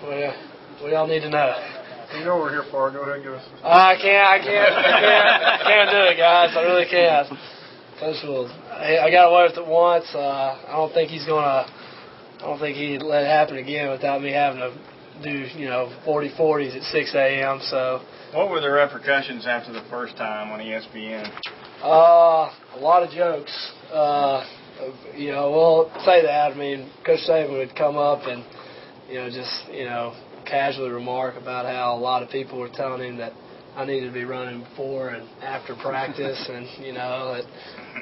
What y'all need to know? You know we're here for. Go ahead and give us. I can't do it, guys. I really can't. I got away with it once. I don't think he'd let it happen again without me having to do 40-40s at 6 a.m. So. What were the repercussions after the first time on ESPN? A lot of jokes. We'll say that. I mean, Coach Saban would come up and casually remark about how a lot of people were telling him that I needed to be running before and after practice, and that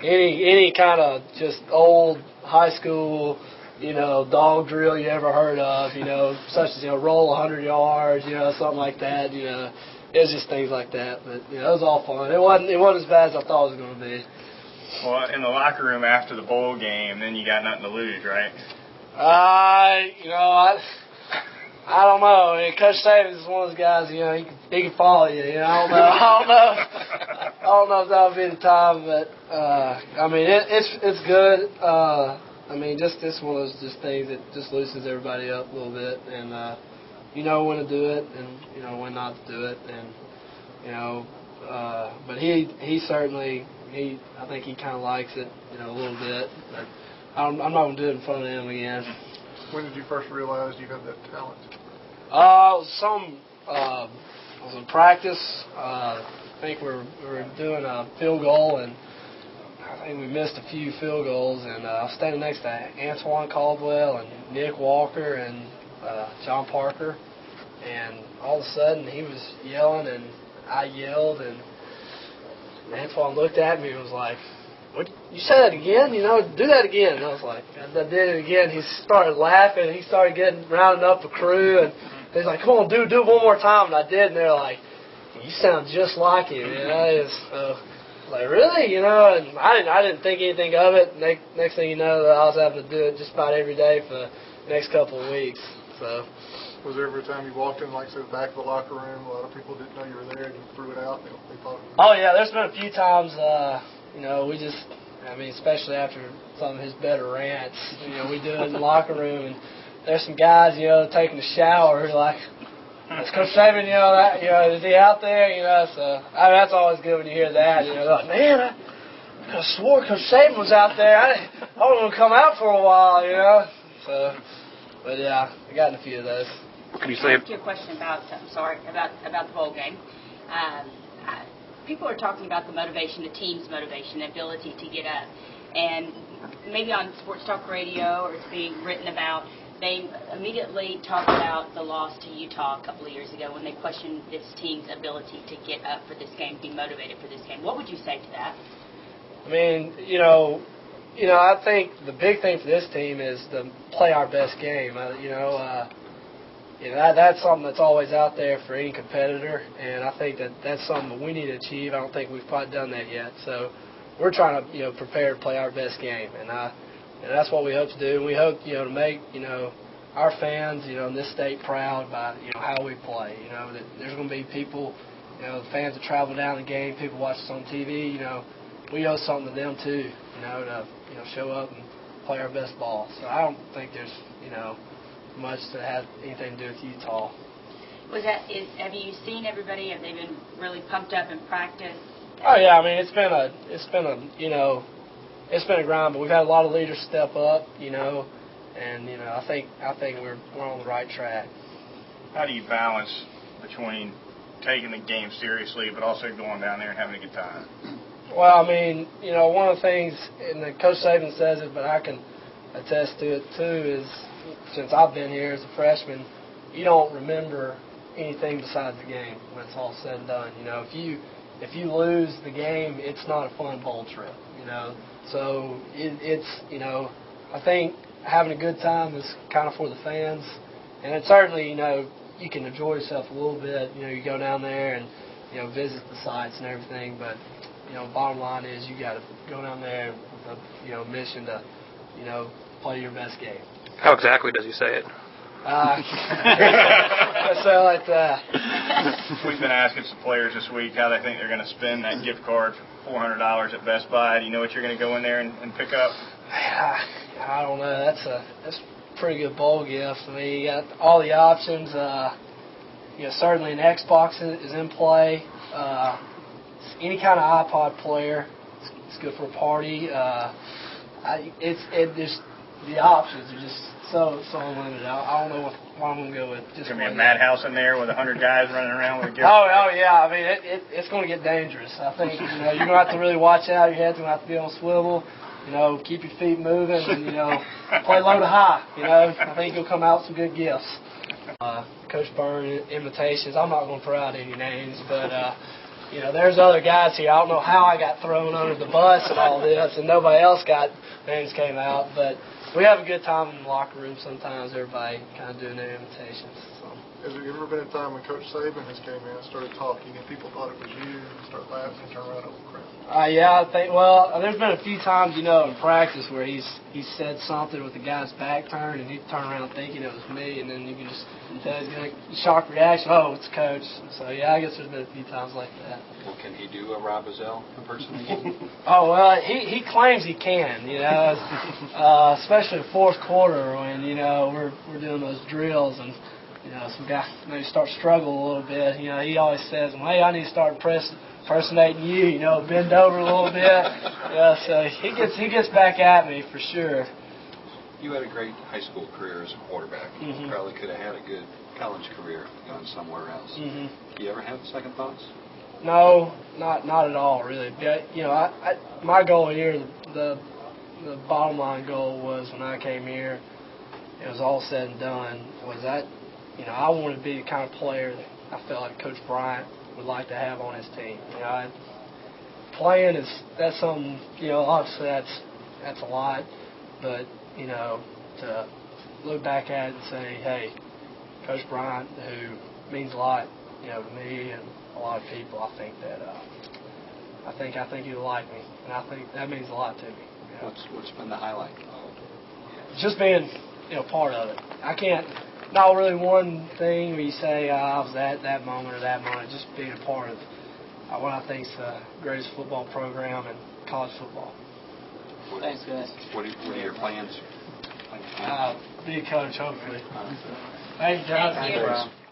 any kind of just old high school dog drill you ever heard of, such as roll 100 yards, something like that, it was just things like that. But it was all fun. It wasn't as bad as I thought it was going to be. Well, in the locker room after the bowl game, then you got nothing to lose, right? I don't know. I mean, Coach Saban is one of those guys. He can follow you. I don't know if that'll be the time, but I mean, it's good. I mean, just one of those things that just loosens everybody up a little bit, and you know when to do it, and when not to do it, and but he certainly I think he kind of likes it, a little bit, but I'm not gonna do it in front of him again. When did you first realize you had that talent? It was in practice. I think we were doing a field goal, and I think we missed a few field goals. And I was standing next to Antoine Caldwell and Nick Walker and John Parker. And all of a sudden, he was yelling, and I yelled, and Antoine looked at me and was like, "What? You said that again? Do that again." And I was like, I did it again. He started laughing. He started rounding up a crew, and he's like, "Come on, do it one more time." And I did, and they're like, "You sound just like him." Like, really? And I didn't think anything of it. Next thing you know, I was having to do it just about every day for the next couple of weeks. So. Was there every time you walked in, like, say, the back of the locker room, a lot of people didn't know you were there, and you threw it out? They thought. Oh yeah, there's been a few times. Especially after some of his better rants, we do it in the locker room, and there's some guys, taking a shower who are like, "Is Coach Saban, is he out there?" So that's always good when you hear that. Like, "Man, I could have swore Coach Saban was out there. I wasn't going to come out for a while, So, but yeah, I got in a few of those. Can you say? I asked you a question about the bowl game. People are talking about the motivation, the team's motivation, the ability to get up. And maybe on sports talk radio, or it's being written about, they immediately talk about the loss to Utah a couple of years ago when they questioned this team's ability to get up for this game, be motivated for this game. What would you say to that? I mean, I think the big thing for this team is to play our best game. That's something that's always out there for any competitor, and I think that's something that we need to achieve. I don't think we've quite done that yet. So we're trying to, prepare to play our best game, and that's what we hope to do. And we hope, to make, our fans, in this state proud by, how we play. That there's going to be people, the fans that travel down the game, people watch us on TV. We owe something to them too, to show up and play our best ball. So I don't think there's, much to have anything to do with Utah. Have you seen everybody? Have they been really pumped up in practice? Oh yeah, I mean it's been a grind, but we've had a lot of leaders step up, and I think we're on the right track. How do you balance between taking the game seriously but also going down there and having a good time? Well, I mean, one of the things, and Coach Saban says it, but I can attest to it too, is since I've been here as a freshman, you don't remember anything besides the game when it's all said and done. If you lose the game, it's not a fun bowl trip. So it's I think having a good time is kind of for the fans, and it's certainly you can enjoy yourself a little bit. You go down there and visit the sites and everything, but bottom line is you got to go down there with a mission to play your best game. How exactly does he say it? I say like that. We've been asking some players this week how they think they're going to spend that gift card for $400 at Best Buy. Do you know what you're going to go in there and pick up? I don't know. That's pretty good bowl gift. I mean, you got all the options. Certainly an Xbox is in play. Any kind of iPod player, it's good for a party. The options are just so unlimited. I don't know what I'm going to go with. Just going to be a madhouse in there with 100 guys running around with a gift. Oh yeah. I mean, it's going to get dangerous. I think you're going to have to really watch out. Your head's going to have to be on a swivel. Keep your feet moving and play low to high. I think you'll come out with some good gifts. Coach Byrne invitations. I'm not going to throw out any names, but there's other guys here. I don't know how I got thrown under the bus and all this, and nobody else got names came out, but we have a good time in the locker room sometimes, everybody kind of doing their invitations. So. Has there ever been a time when Coach Saban has came in and started talking and people thought it was you and start laughing and turn around over the crowd? Yeah, I think, there's been a few times, in practice where he's said something with the guy's back turned and he'd turn around thinking it was me, and then you can just tell he's going to shock reaction, oh, it's Coach. So, yeah, I guess there's been a few times like that. Well, can he do a Rob Ezell impersonation? He claims he can, especially the fourth quarter when, we're doing those drills and, some guys maybe start struggling a little bit. He always says, hey, I need to start impersonating you, bend over a little bit. So he gets back at me for sure. You had a great high school career as a quarterback. Mm-hmm. You probably could have had a good college career going somewhere else. Mm-hmm. Do you ever have second thoughts? No, not at all, really. But, my goal here, the bottom line goal was when I came here, it was all said and done, was that, I wanted to be the kind of player that I felt like Coach Bryant would like to have on his team. Playing that's something, obviously that's a lot, but, to look back at it and say, hey, Coach Bryant, who means a lot, to me and a lot of people, I think that, I think he'll like me, and I think that means a lot to me. What's been the highlight? Just being, part of it. I can't, not really one thing where you say, I was at that moment or that moment, just being a part of what I think is the greatest football program in college football. Thanks, guys. What are your plans? Be a coach, hopefully. Thank you, John. Thank you.